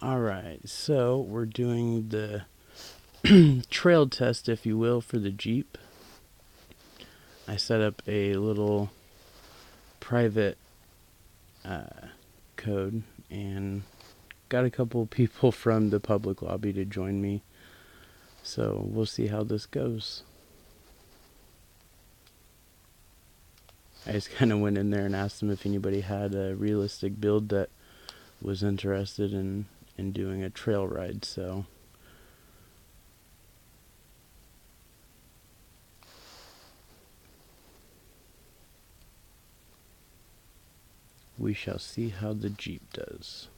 Alright, so we're doing the trail test, if you will, for the Jeep. I set up a little private code and got a couple people from the public lobby to join me. So we'll see how this goes. I just kind of went in there and asked them if anybody had a realistic build that was interested in doing a trail ride. So we shall see how the Jeep does.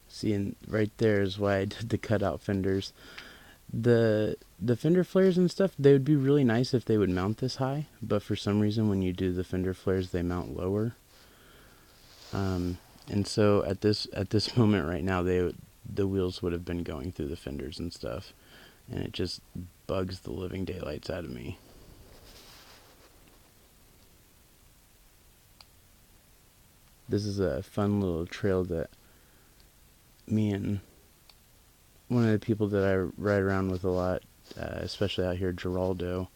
See, and right there is why I did the cutout fenders. The fender flares and stuff, they would be really nice if they would mount this high, but for some reason when you do the fender flares they mount lower. And so at this moment right now, the wheels would have been going through the fenders and stuff, and it just bugs the living daylights out of me. This is a fun little trail that me and one of the people that I ride around with a lot, especially out here, Geraldo,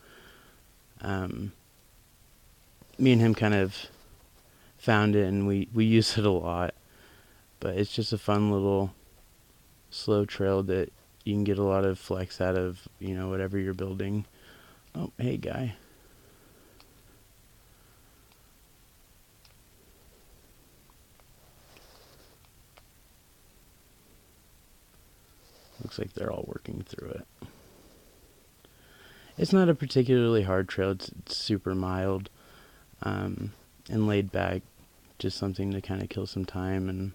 me and him kind of found it, and we use it a lot. But it's just a fun little slow trail that you can get a lot of flex out of, whatever you're building. Oh, hey, guy. Looks like they're all working through it. It's not a particularly hard trail. It's super mild and laid back. Just something to kind of kill some time and,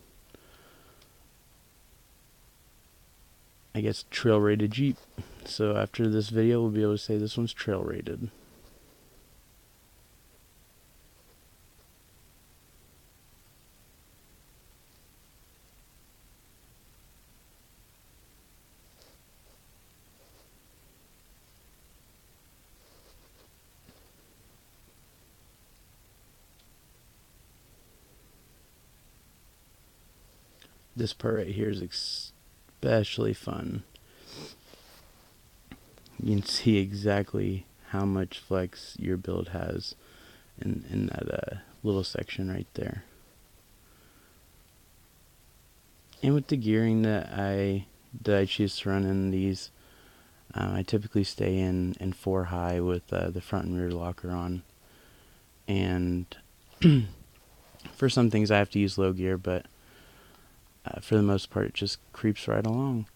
I guess, trail rated Jeep. So after this video, we'll be able to say this one's trail rated. This part right here is especially fun. You can see exactly how much flex your build has in that little section right there. And with the gearing that I choose to run in these, I typically stay in 4 high with the front and rear locker on. And for some things I have to use low gear, but for the most part it just creeps right along.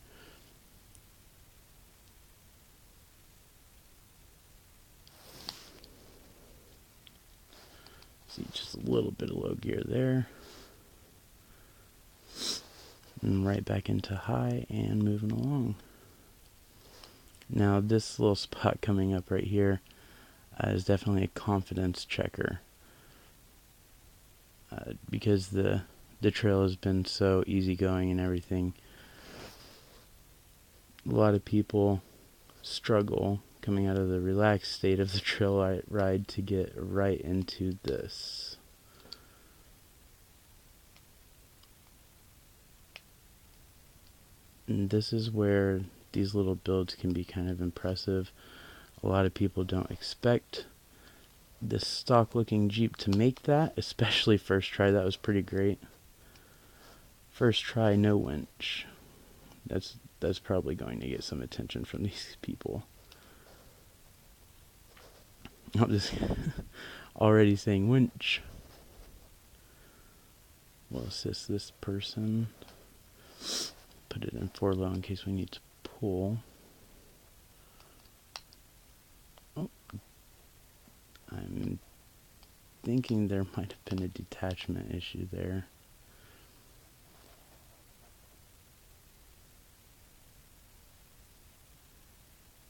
See, just a little bit of low gear there. And right back into high and moving along. Now this little spot coming up right here is definitely a confidence checker. Because the trail has been so easygoing and everything, a lot of people struggle coming out of the relaxed state of the trail ride to get right into this. And this is where these little builds can be kind of impressive. A lot of people don't expect this stock looking Jeep to make that, especially first try. That was pretty great. First try, no winch. That's probably going to get some attention from these people. I'm just already saying winch. We'll assist this person. Put it in 4 low in case we need to pull. Oh, I'm thinking there might have been a detachment issue there.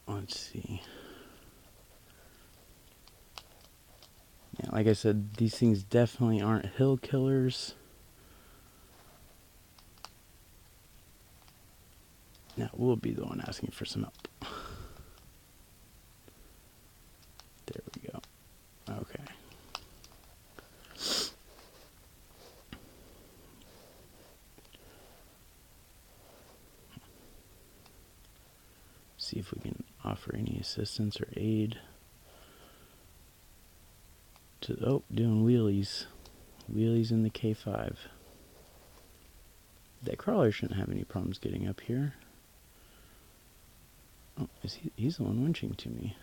Let's see. Yeah, like I said, these things definitely aren't hill killers. Now we'll be the one asking for some help. There we go. Okay. See if we can offer any assistance or aid. Doing wheelies. Wheelies in the K5. That crawler shouldn't have any problems getting up here. Oh, he's the one winching to me.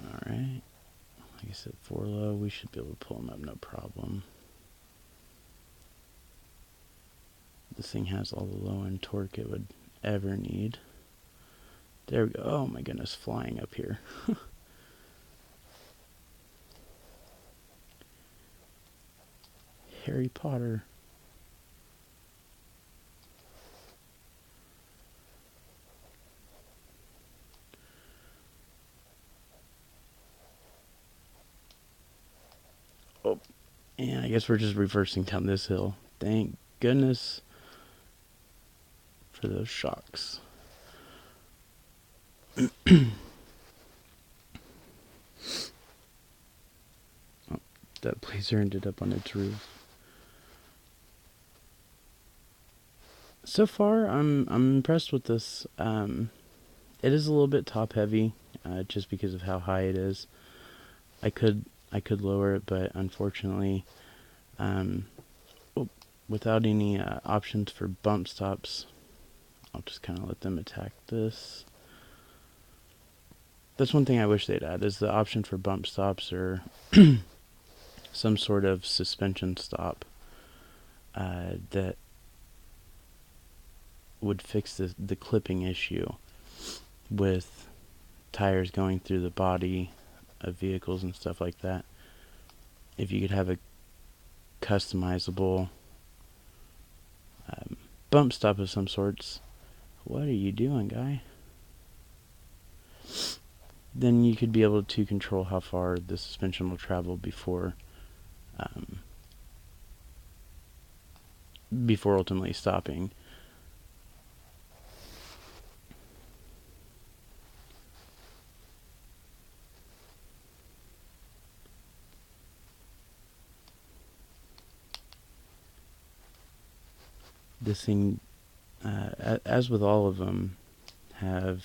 Alright. Like I said, 4 low, we should be able to pull him up, no problem. This thing has all the low end torque it would ever need. There we go. Oh my goodness, flying up here. Harry Potter. Oh, and I guess we're just reversing down this hill. Thank goodness for those shocks. Oh, that Blazer ended up on its roof. So far, I'm impressed with this. It is a little bit top heavy, just because of how high it is. I could lower it, but unfortunately, without any options for bump stops, I'll just kind of let them attack this. That's one thing I wish they'd add, is the option for bump stops or some sort of suspension stop that would fix the clipping issue with tires going through the body of vehicles and stuff like that. If you could have a customizable bump stop of some sorts. What are you doing, guy? Then you could be able to control how far the suspension will travel before ultimately stopping. This thing, as with all of them, have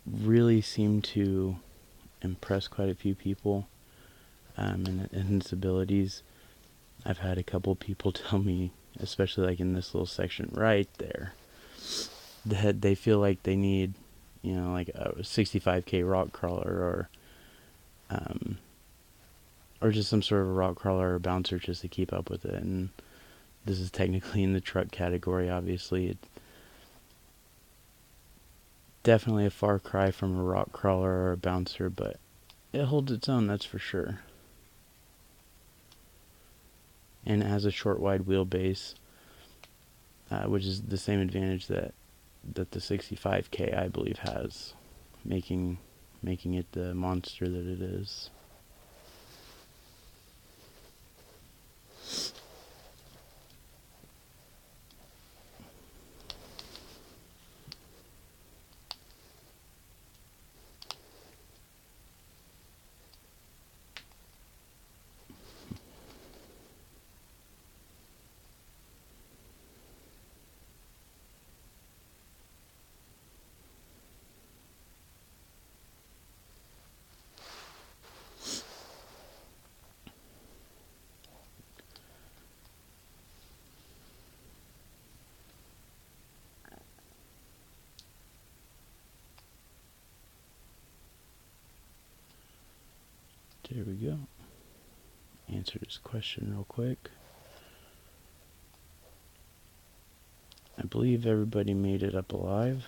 really seemed to impress quite a few people in its abilities. I've had a couple people tell me, especially like in this little section right there, that they feel like they need, like a 65K rock crawler or just some sort of a rock crawler or bouncer just to keep up with it. And this is technically in the truck category, obviously. It's definitely a far cry from a rock crawler or a bouncer, but it holds its own, that's for sure. And it has a short wide wheelbase, which is the same advantage that the 65K I believe has, making it the monster that it is. There we go. Answered his question real quick. I believe everybody made it up alive.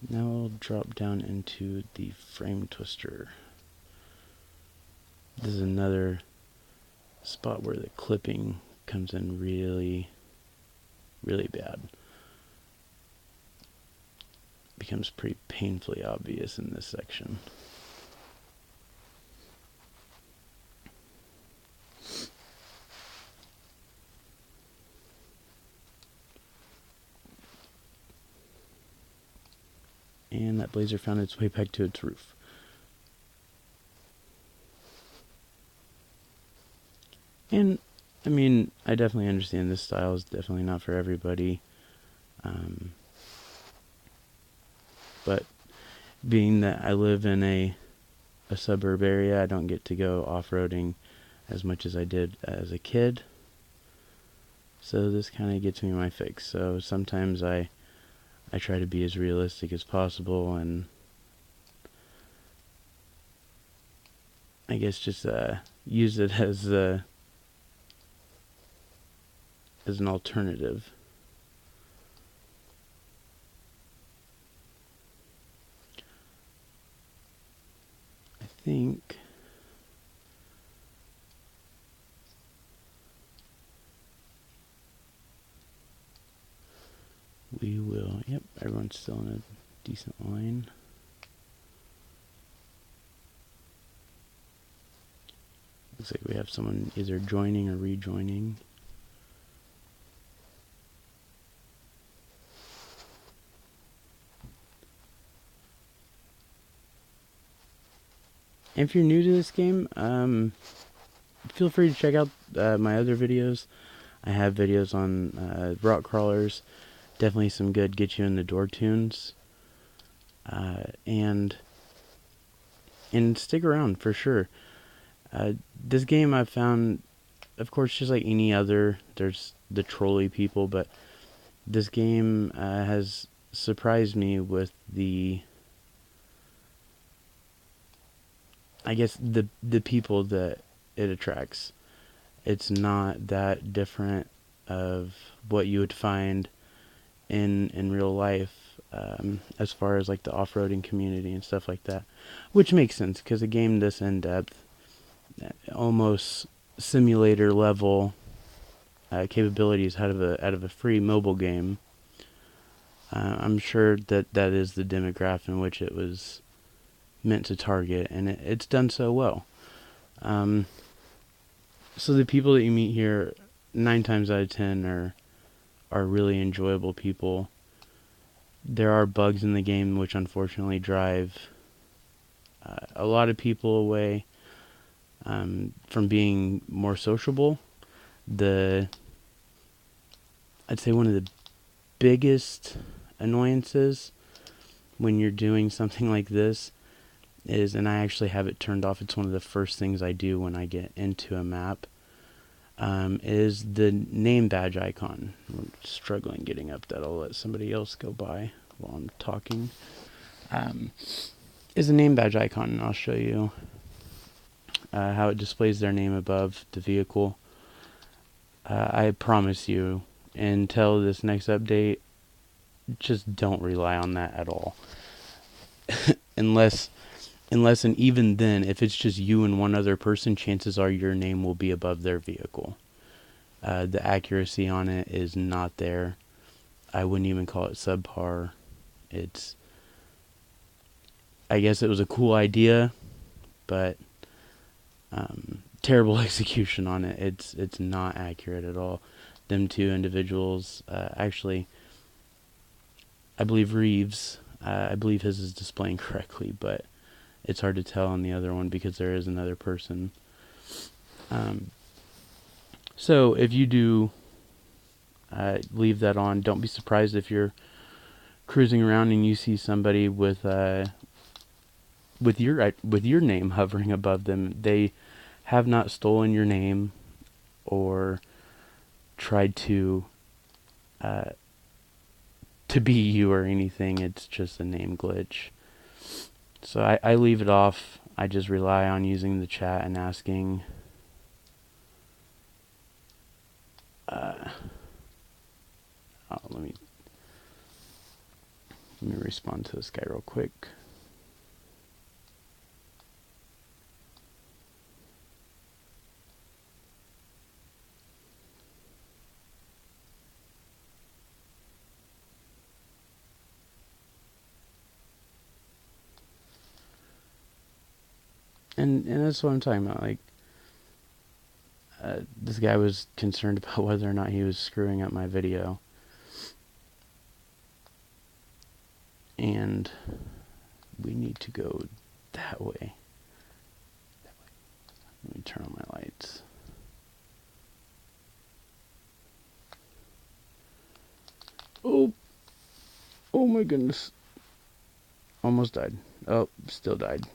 Now we'll drop down into the frame twister. This is another spot where the clipping comes in really, really bad. Becomes pretty painfully obvious in this section. And that Blazer found its way back to its roof. And I mean, I definitely understand this style is definitely not for everybody. But being that I live in a suburb area, I don't get to go off-roading as much as I did as a kid. So this kind of gets me my fix. So sometimes I try to be as realistic as possible, and I guess just use it as an alternative. I think we will. Yep, everyone's still in a decent line. Looks like we have someone either joining or rejoining. If you're new to this game, feel free to check out my other videos. I have videos on rock crawlers, definitely some good get you in the door tunes, and stick around for sure. This game I've found, of course, just like any other, there's the trolley people, but this game has surprised me with the, I guess, the people that it attracts. It's not that different of what you would find in real life, as far as like the off-roading community and stuff like that, which makes sense because a game this in-depth, almost simulator level capabilities out of a free mobile game, I'm sure that is the demographic in which it was meant to target, and it's done so well. So the people that you meet here, 9 times out of 10 are really enjoyable people. There are bugs in the game which unfortunately drive a lot of people away from being more sociable. I'd say one of the biggest annoyances when you're doing something like this is, and I actually have it turned off, it's one of the first things I do when I get into a map, is the name badge icon. I'm struggling getting up that. I'll let somebody else go by while I'm talking. Is the name badge icon, and I'll show you how it displays their name above the vehicle. I promise you, until this next update, just don't rely on that at all. unless and even then, if it's just you and one other person, chances are your name will be above their vehicle. The accuracy on it is not there. I wouldn't even call it subpar. I guess it was a cool idea, but terrible execution on it. It's not accurate at all. Them two individuals, actually, I believe Reeves, I believe his is displaying correctly, but it's hard to tell on the other one because there is another person. So if you do leave that on, don't be surprised if you're cruising around and you see somebody with your name hovering above them. They have not stolen your name or tried to be you or anything. It's just a name glitch. So I leave it off. I just rely on using the chat and asking let me respond to this guy real quick. And that's what I'm talking about. Like, this guy was concerned about whether or not he was screwing up my video. And we need to go that way. Let me turn on my lights. Oh, oh my goodness. Almost died. Oh, still died.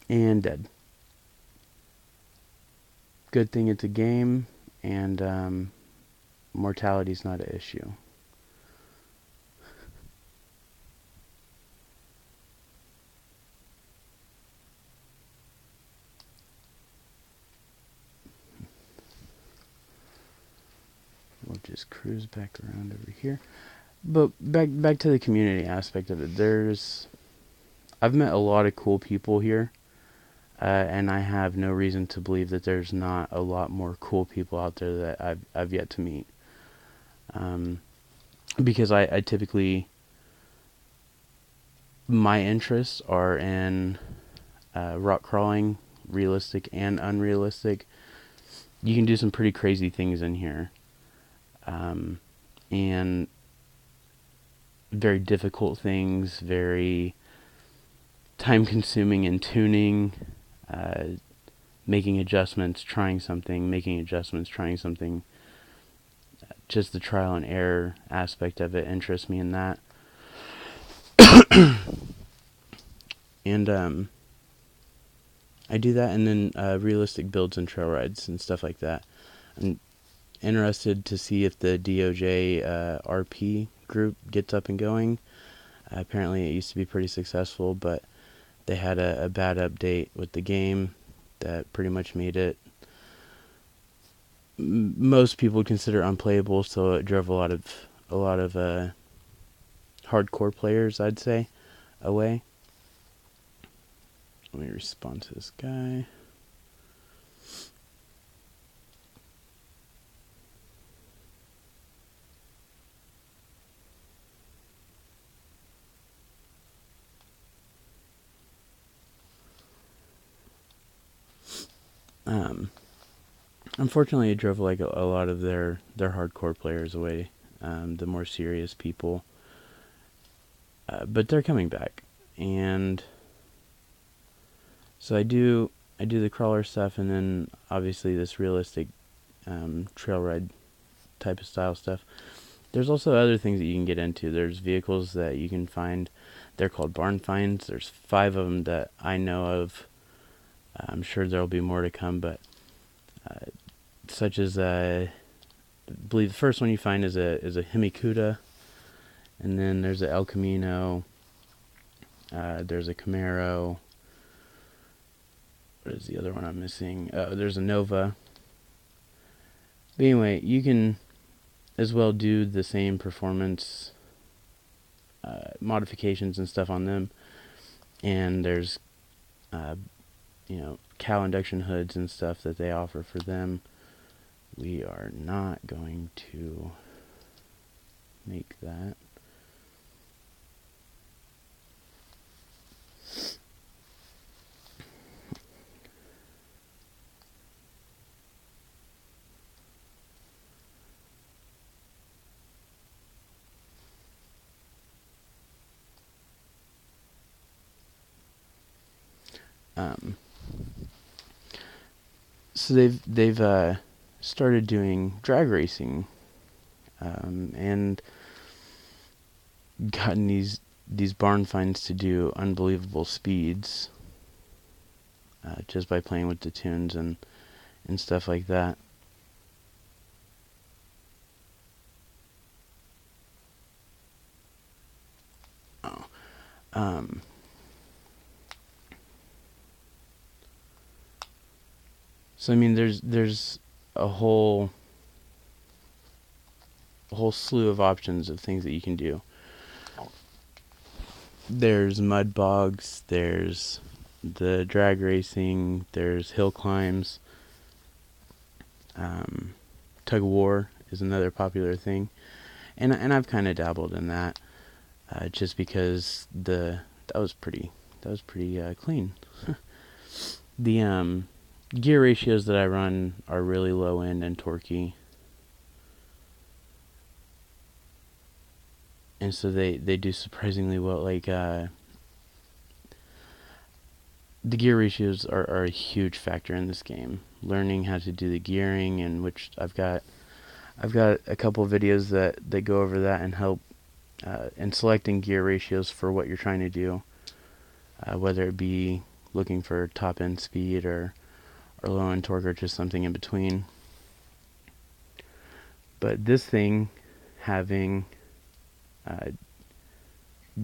And dead. Good thing it's a game, and mortality's not an issue. We'll just cruise back around over here. But back to the community aspect of it. I've met a lot of cool people here, and I have no reason to believe that there's not a lot more cool people out there that I've yet to meet. Because I typically, my interests are in rock crawling, realistic and unrealistic. You can do some pretty crazy things in here, and very difficult things, very time consuming in tuning, making adjustments, trying something, making adjustments, trying something. Just the trial and error aspect of it interests me in that. And I do that, and then realistic builds and trail rides and stuff like that. I'm interested to see if the DOJ RP group gets up and going. Apparently it used to be pretty successful, but they had a bad update with the game that pretty much made it most people would consider unplayable, so it drove a lot of hardcore players, I'd say, away. Let me respond to this guy. Unfortunately, it drove like a lot of their hardcore players away, the more serious people. But they're coming back, and so I do the crawler stuff, and then obviously this realistic trail ride type of style stuff. There's also other things that you can get into. There's vehicles that you can find. They're called barn finds. There's 5 of them that I know of. I'm sure there'll be more to come, but such as I believe the first one you find is a Himikuta, and then there's a El Camino. There's a Camaro. What is the other one I'm missing? There's a Nova. But anyway, you can as well do the same performance modifications and stuff on them. And there's, cow induction hoods and stuff that they offer for them. We are not going to make that. So they've started doing drag racing, and gotten these barn finds to do unbelievable speeds, just by playing with the tunes and stuff like that. Oh. So I mean, there's a whole slew of options of things that you can do. There's mud bogs, there's the drag racing, there's hill climbs. Tug of war is another popular thing, and I've kind of dabbled in that, just because that was pretty clean. The gear ratios that I run are really low end and torquey, and so they do surprisingly well. Like the gear ratios are a huge factor in this game. Learning how to do the gearing, and which I've got I've got a couple of videos that go over that and help in selecting gear ratios for what you're trying to do, whether it be looking for top end speed or low end torque or just something in between. But this thing having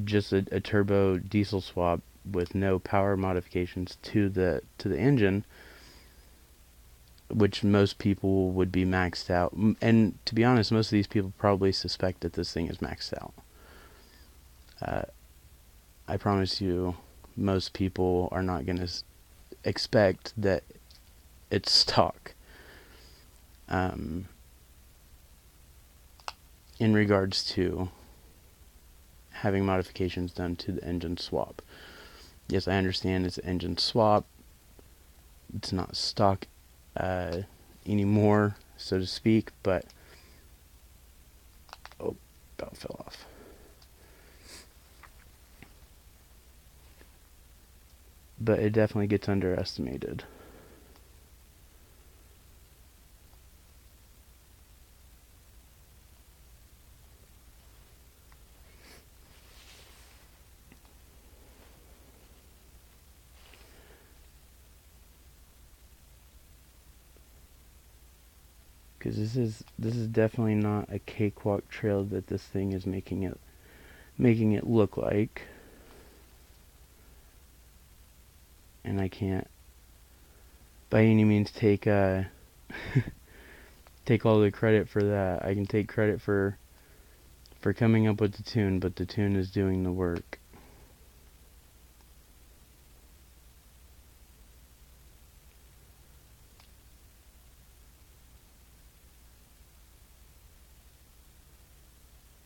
just a turbo diesel swap with no power modifications to the engine, which most people would be maxed out. And to be honest, most of these people probably suspect that this thing is maxed out. I promise you, most people are not going to expect that it's stock. In regards to having modifications done to the engine swap. Yes, I understand it's an engine swap. It's not stock anymore, so to speak, but about fell off. But it definitely gets underestimated. Because this is definitely not a cakewalk trail that this thing is making it look like. And I can't by any means take take all the credit for that. I can take credit for coming up with the tune, but the tune is doing the work.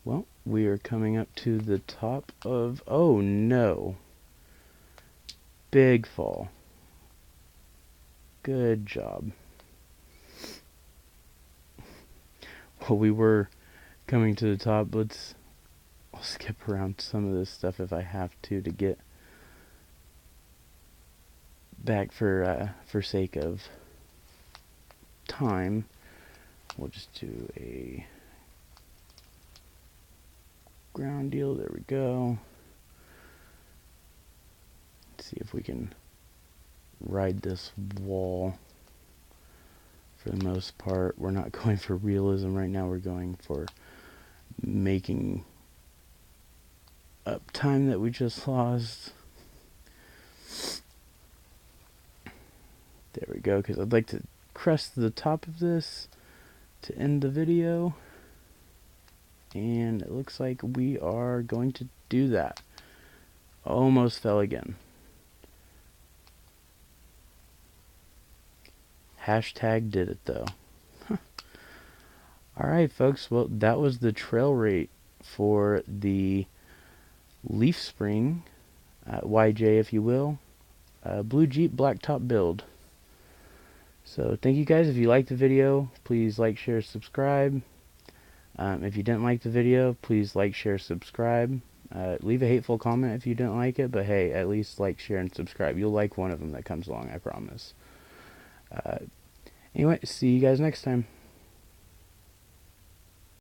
Well, we are coming up to the top of... Oh no! Big fall. Good job. Well, we were coming to the top. I'll skip around some of this stuff if I have to get back for sake of time. We'll just do a ground deal. There we go. Let's see if we can ride this wall. For the most part, we're not going for realism right now. We're going for making up time that we just lost. There we go, because I'd like to crest the top of this to end the video. And it looks like we are going to do that. Almost fell again. Hashtag did it though. Alright folks, well that was the trail rate for the Leaf Spring, YJ if you will, Blue Jeep Blacktop build. So thank you guys. If you liked the video, please like, share, subscribe. If you didn't like the video, please like, share, subscribe. Leave a hateful comment if you didn't like it, but hey, at least like, share, and subscribe. You'll like one of them that comes along, I promise. Anyway, see you guys next time.